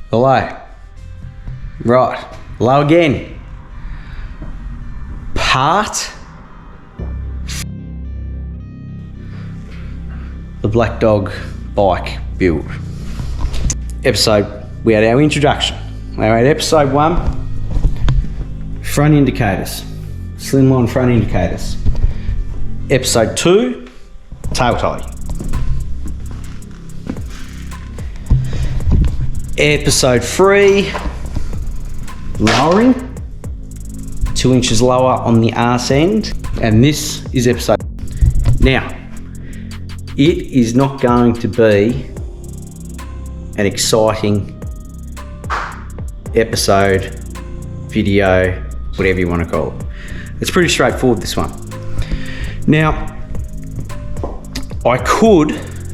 Hello. Right, hello again. Part the Black Dog bike build. Episode, we had our introduction. We had episode 1, front indicators, slimline front indicators. Episode 2, tail tie. Episode 3, lowering, 2 inches lower on the arse end, and this is episode. Now, it is not going to be an exciting episode, video, whatever you want to call it. It's pretty straightforward, this one. Now,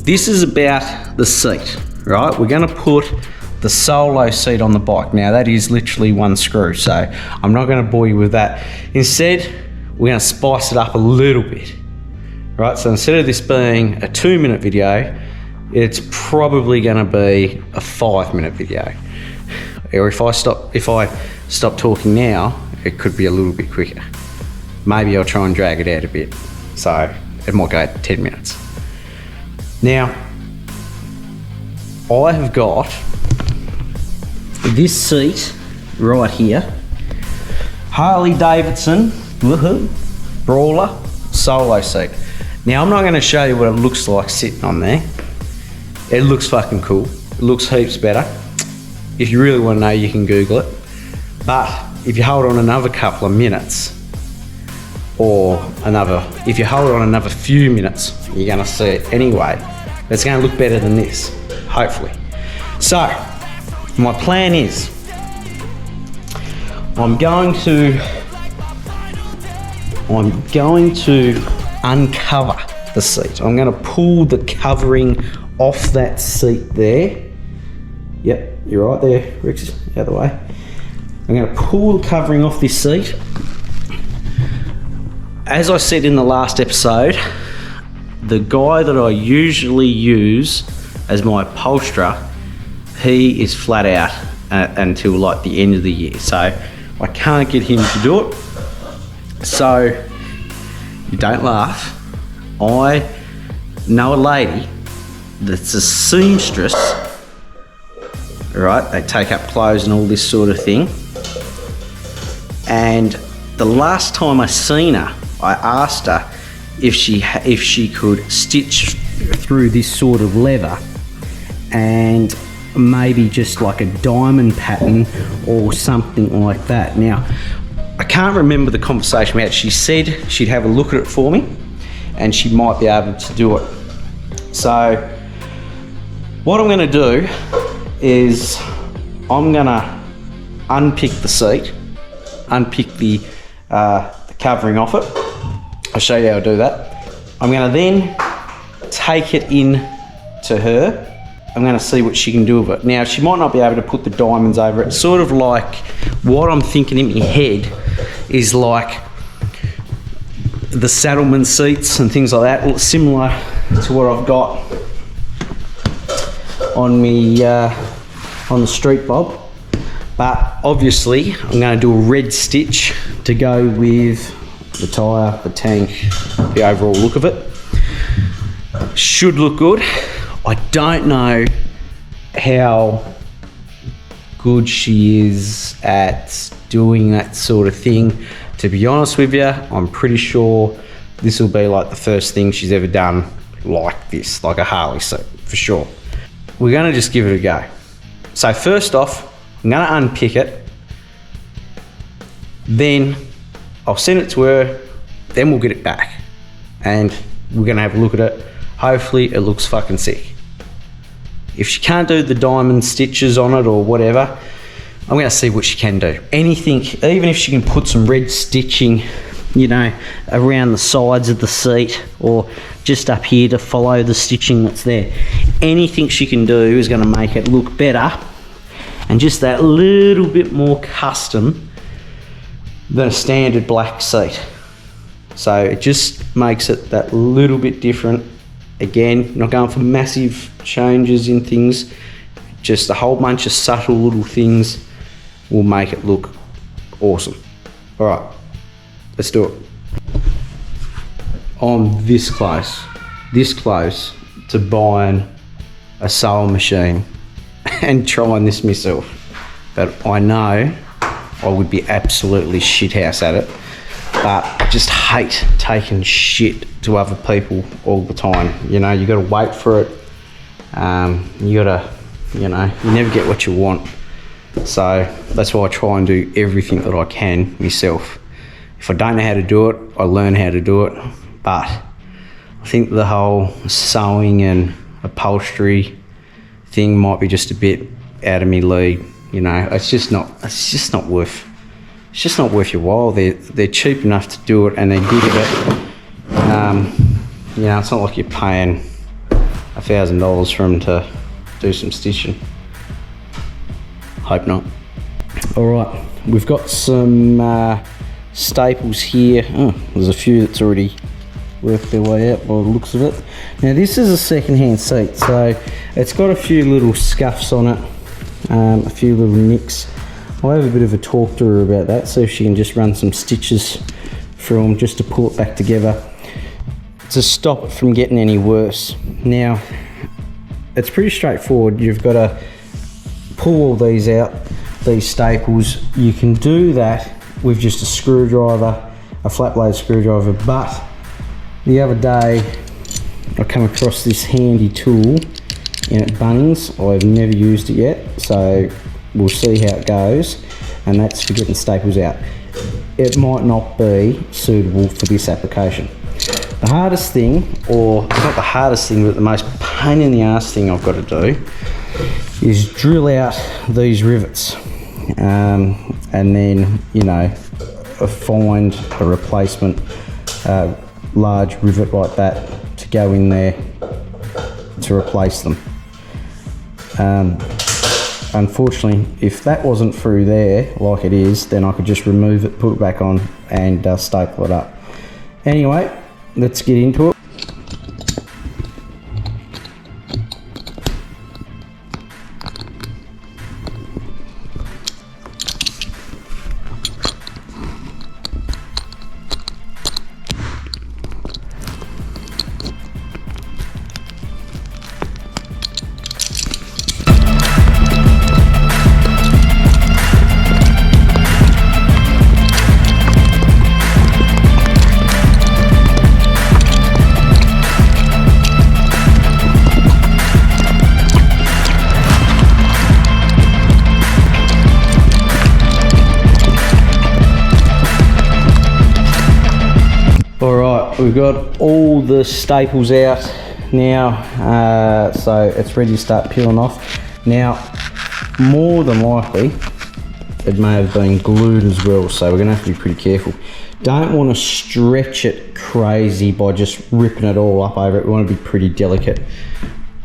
this is about the seat, right? We're going to put the solo seat on the bike. Now that is literally one screw, so I'm not going to bore you with that. Instead, we're going to spice it up a little bit, right? So instead of this being a 2-minute video, it's probably going to be a 5-minute video. Or if I stop talking now, it could be a little bit quicker. Maybe I'll try and drag it out a bit, so it might go 10 minutes. Now, I have got this seat right here, Harley Davidson Brawler solo seat. Now I'm not going to show you what it looks like sitting on there. It looks fucking cool. It looks heaps better. If you really want to know, you can Google it. But if you hold on another couple of minutes, if you hold on another few minutes, you're going to see it anyway. It's going to look better than this, hopefully. So, my plan is, I'm going to uncover the seat. I'm going to pull the covering off that seat there. Yep, you're right there, Rex, out of the way. I'm going to pull the covering off this seat. As I said in the last episode, the guy that I usually use as my upholsterer, he is flat out until like the end of the year, so I can't get him to do it. So you don't laugh, I know a lady that's a seamstress, right? They take up clothes and all this sort of thing, and the last time I seen her, I asked her if she could stitch through this sort of leather and maybe just like a diamond pattern or something like that. Now, I can't remember the conversation we had. She said she'd have a look at it for me and she might be able to do it. So what I'm going to do is I'm going to unpick the seat, unpick the covering off it. I'll show you how to do that. I'm going to then take it in to her. I'm going to see what she can do with it. Now, she might not be able to put the diamonds over it. Sort of like what I'm thinking in my head is like the saddleman seats and things like that, similar to what I've got on me on the street bob. But obviously, I'm going to do a red stitch to go with the tyre, the tank, the overall look of it. Should look good. I don't know how good she is at doing that sort of thing. To be honest with you, I'm pretty sure this will be like the first thing she's ever done like this, like a Harley seat, for sure. We're going to just give it a go. So first off, I'm going to unpick it. Then I'll send it to her. Then we'll get it back. And we're going to have a look at it. Hopefully it looks fucking sick. If she can't do the diamond stitches on it or whatever, I'm going to see what she can do. Anything, even if she can put some red stitching, you know, around the sides of the seat or just up here to follow the stitching that's there. Anything she can do is going to make it look better and just that little bit more custom than a standard black seat. So it just makes it that little bit different. Again, not going for massive changes in things, Just a whole bunch of subtle little things will make it look awesome. All right, let's do it. I'm this close to buying a sewing machine and trying this myself, but I know I would be absolutely shithouse at it. But I just hate taking shit to other people all the time. You know, you got to wait for it. You got to, you know, you never get what you want. So that's why I try and do everything that I can myself. If I don't know how to do it, I learn how to do it. But I think the whole sewing and upholstery thing might be just a bit out of me league. You know, it's just not worth your while. They're cheap enough to do it, and they're good at it. You know, it's not like you're paying $1,000 for them to do some stitching. Hope not. All right, we've got some staples here. Oh, there's a few that's already worked their way out by the looks of it. Now this is a second-hand seat, so it's got a few little scuffs on it, a few little nicks. I'll have a bit of a talk to her about that, so if she can just run some stitches through them just to pull it back together to stop it from getting any worse. Now, it's pretty straightforward. You've got to pull all these out, these staples. You can do that with just a screwdriver, a flat blade screwdriver, but the other day I come across this handy tool in at Bunnings. I've never used it yet, so we'll see how it goes, and that's for getting staples out. It might not be suitable for this application. The hardest thing, or not the hardest thing, but the most pain in the ass thing I've got to do is drill out these rivets, and then, you know, find a replacement large rivet like that to go in there to replace them. Unfortunately, if that wasn't through there like it is, then I could just remove it, put it back on, and staple it up. Anyway, let's get into it. We've got all the staples out now, so it's ready to start peeling off. Now, more than likely, it may have been glued as well, so we're going to have to be pretty careful. Don't want to stretch it crazy by just ripping it all up over it. We want to be pretty delicate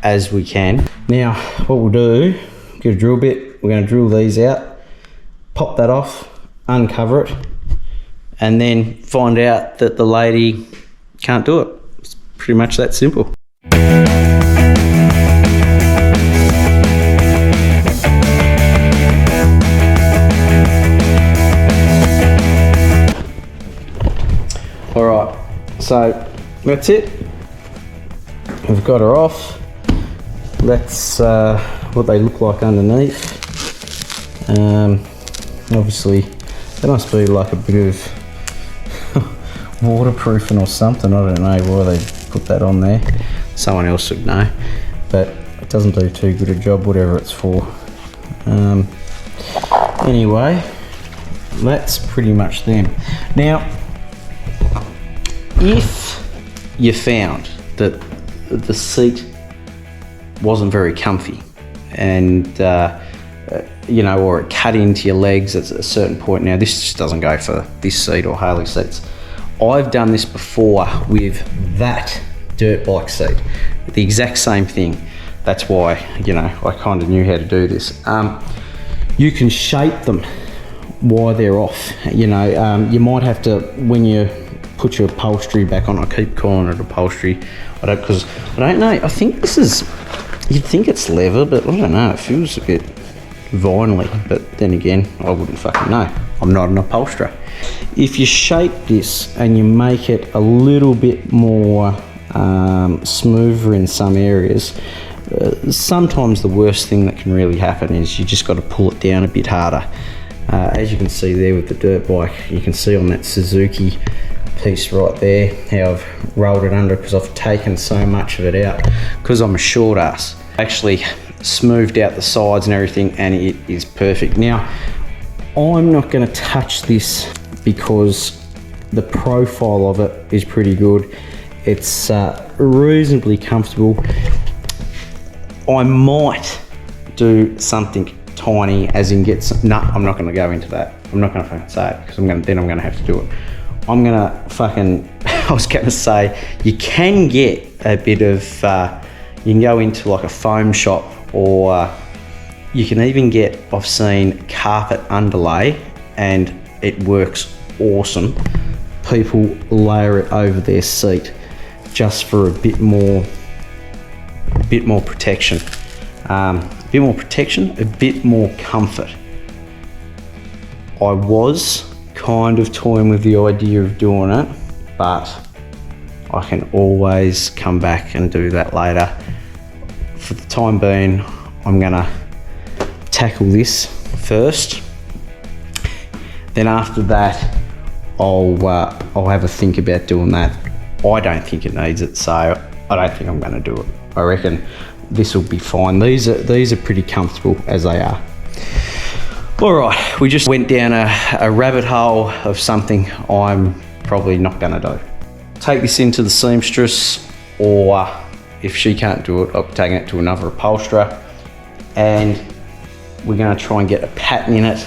as we can. Now, what we'll do, get a drill bit, we're going to drill these out, pop that off, uncover it, and then find out that the lady can't do it. It's pretty much that simple. All right, so that's it. We've got her off. That's what they look like underneath. Obviously, there must be like a bit of waterproofing or something. I don't know why they put that on there. Someone else would know, but it doesn't do too good a job, whatever it's for. Anyway, that's pretty much them. Now, if you found that the seat wasn't very comfy and you know, or it cut into your legs at a certain point, now this just doesn't go for this seat or Harley seats. I've done this before with that dirt bike seat, the exact same thing. That's why, you know, I kind of knew how to do this. You can shape them while they're off. You know, you might have to, when you put your upholstery back on, I keep calling it upholstery, because I don't know, I think this is You'd think it's leather, but I don't know, it feels a bit vinyl-y, but then again, I wouldn't fucking know. I'm not an upholsterer. If you shape this and you make it a little bit more smoother in some areas, sometimes the worst thing that can really happen is you just got to pull it down a bit harder. As you can see there with the dirt bike, you can see on that Suzuki piece right there how I've rolled it under because I've taken so much of it out because I'm a short ass. Actually smoothed out the sides and everything, and it is perfect. Now I'm not going to touch this because the profile of it is pretty good. It's reasonably comfortable. I might do something tiny, as in get some, no, I'm not going to go into that. I'm not going to fucking say it because I'm going to have to do it. I'm going to fucking, I was going to say, you can get a bit of, you can go into like a foam shop, or you can even get, I've seen carpet underlay, and it works awesome. People layer it over their seat just for a bit more protection. A bit more comfort. I was kind of toying with the idea of doing it, but I can always come back and do that later. For the time being, I'm gonna tackle this first. Then after that, I'll have a think about doing that. I don't think it needs it, so I don't think I'm gonna do it. I reckon this will be fine. These are pretty comfortable as they are. All right, we just went down a rabbit hole of something I'm probably not gonna do. Take this into the seamstress, or if she can't do it, I'll be taking it to another upholsterer, and we're gonna try and get a pattern in it.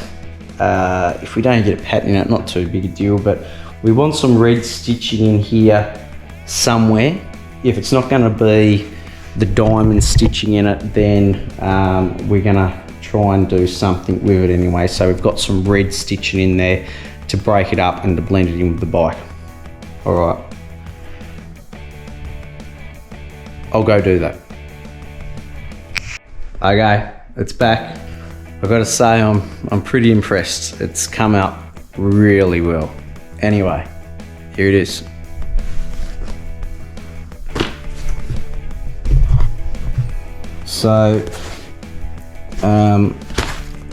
If we don't get a pattern in it, not too big a deal, but we want some red stitching in here somewhere. If it's not gonna be the diamond stitching in it, then we're gonna try and do something with it anyway. So we've got some red stitching in there to break it up and to blend it in with the bike. All right, I'll go do that. Okay, it's back. I've got to say I'm pretty impressed. It's come out really well. Anyway, here it is. So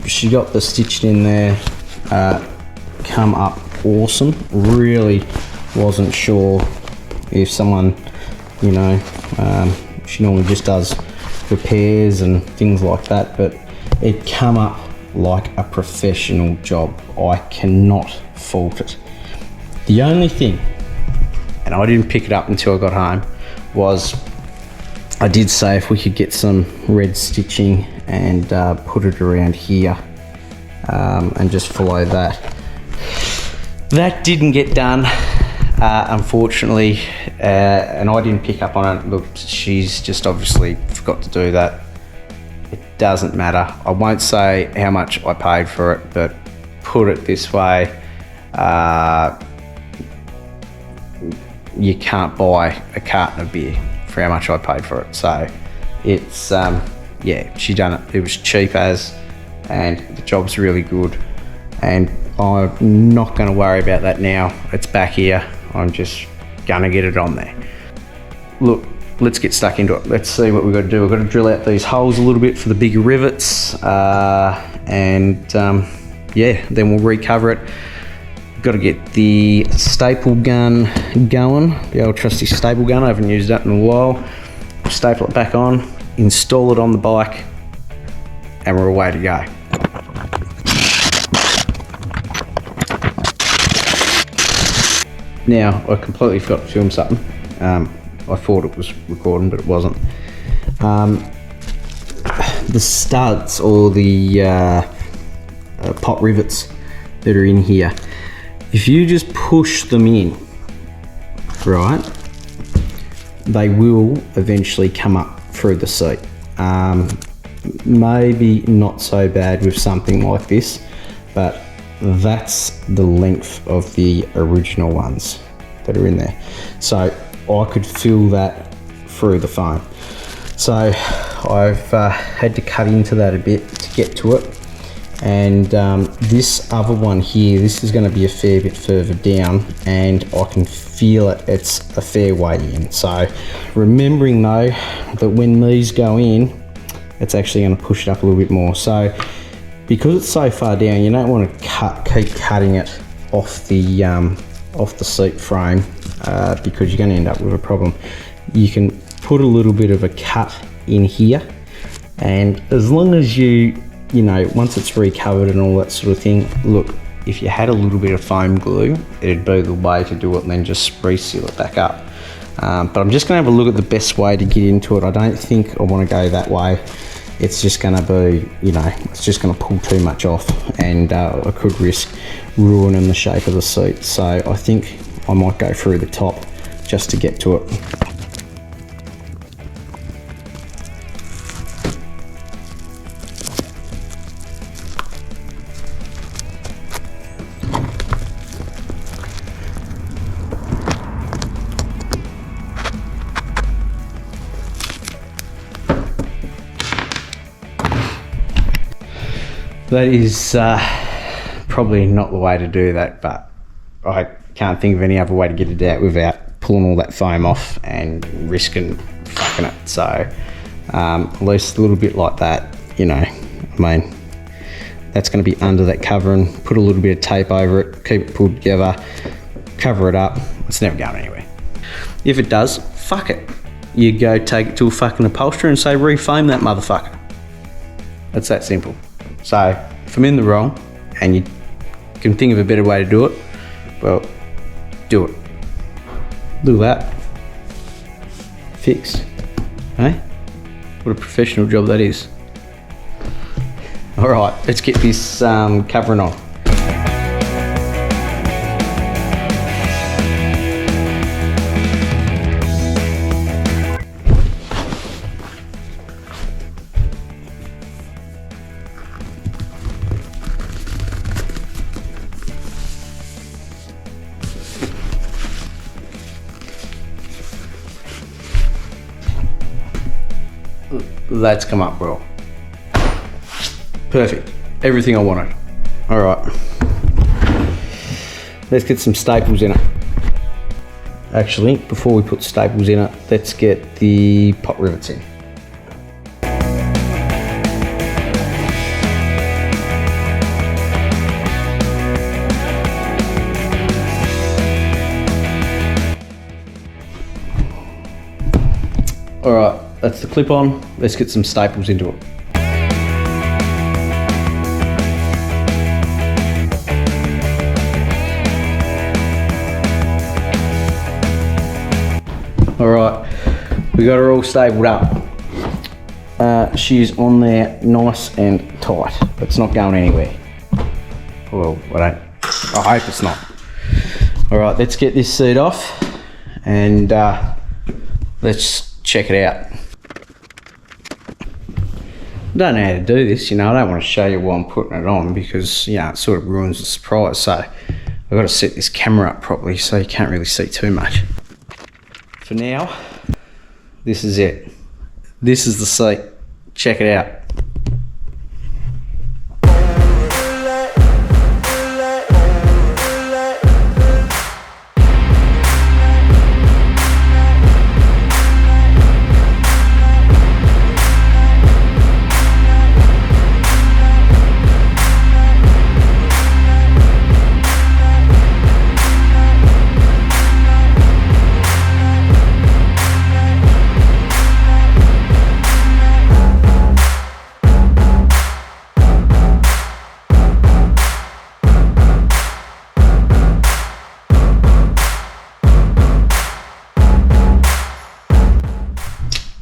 she got the stitching in there, come up awesome. Really wasn't sure if someone, you know, she normally just does repairs and things like that, but it come up like a professional job. I cannot fault it. The only thing, and I didn't pick it up until I got home, was I did say if we could get some red stitching and put it around here and just follow that. That didn't get done, unfortunately, and I didn't pick up on it. Look, she's just obviously forgot to do that. It doesn't matter. I won't say how much I paid for it, but put it this way, you can't buy a carton of beer for how much I paid for it. So it's yeah, she done it. It was cheap as, and the job's really good, and I'm not going to worry about that now. It's back here. I'm just gonna get it on there. Look, let's get stuck into it. Let's see what we've got to do. We've got to drill out these holes a little bit for the bigger rivets, and yeah, then we'll recover it. Got to get the staple gun going, the old trusty staple gun. I haven't used that in a while. Staple it back on, install it on the bike, and we're away to go. Now, I completely forgot to film something. I thought it was recording, but it wasn't. The studs, or the pot rivets that are in here, if you just push them in, right, they will eventually come up through the seat. Maybe not so bad with something like this, but that's the length of the original ones that are in there. So I could feel that through the foam. So I've had to cut into that a bit to get to it. And this other one here, this is going to be a fair bit further down, and I can feel it, it's a fair way in. So remembering though that when these go in, it's actually going to push it up a little bit more. So because it's so far down, you don't want to keep cutting it off the seat frame, because you're going to end up with a problem. You can put a little bit of a cut in here, and as long as you know, once it's recovered and all that sort of thing, look, if you had a little bit of foam glue, it'd be the way to do it, and then just reseal it back up. But I'm just going to have a look at the best way to get into it. I don't think I want to go that way. It's just going to be, you know, it's just going to pull too much off, and I could risk ruining the shape of the seat. So I think I might go through the top just to get to it. That is probably not the way to do that, but I can't think of any other way to get it out without pulling all that foam off and risking fucking it. So at least a little bit like that, you know, I mean, that's going to be under that cover, and put a little bit of tape over it, keep it pulled together, cover it up. It's never going anywhere. If it does, fuck it. You go take it to a fucking upholstery and say, refoam that motherfucker. It's that simple. So if I'm in the wrong and you can think of a better way to do it, well, do it. Look at that. Fixed. Eh? What a professional job that is. All right, let's get this covering on. That's come up well. Perfect. Everything I wanted. All right. Let's get some staples in it. Actually, before we put staples in it, let's get the pot rivets in. All right. That's the clip on. Let's get some staples into it. All right, we got her all stapled up. She's on there nice and tight. It's not going anywhere. Well, I hope it's not. All right, let's get this seat off and let's check it out. I don't know how to do this, you know. I don't want to show you while I'm putting it on because, you know, it sort of ruins the surprise. So I've got to set this camera up properly so you can't really see too much. For now, this is it. This is the seat. Check it out.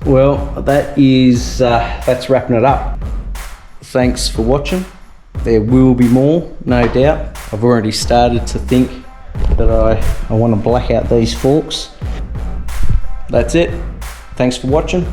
Well, that's wrapping it up. Thanks for watching. There will be more, no doubt. I've already started to think that I want to black out these forks. That's it. Thanks for watching.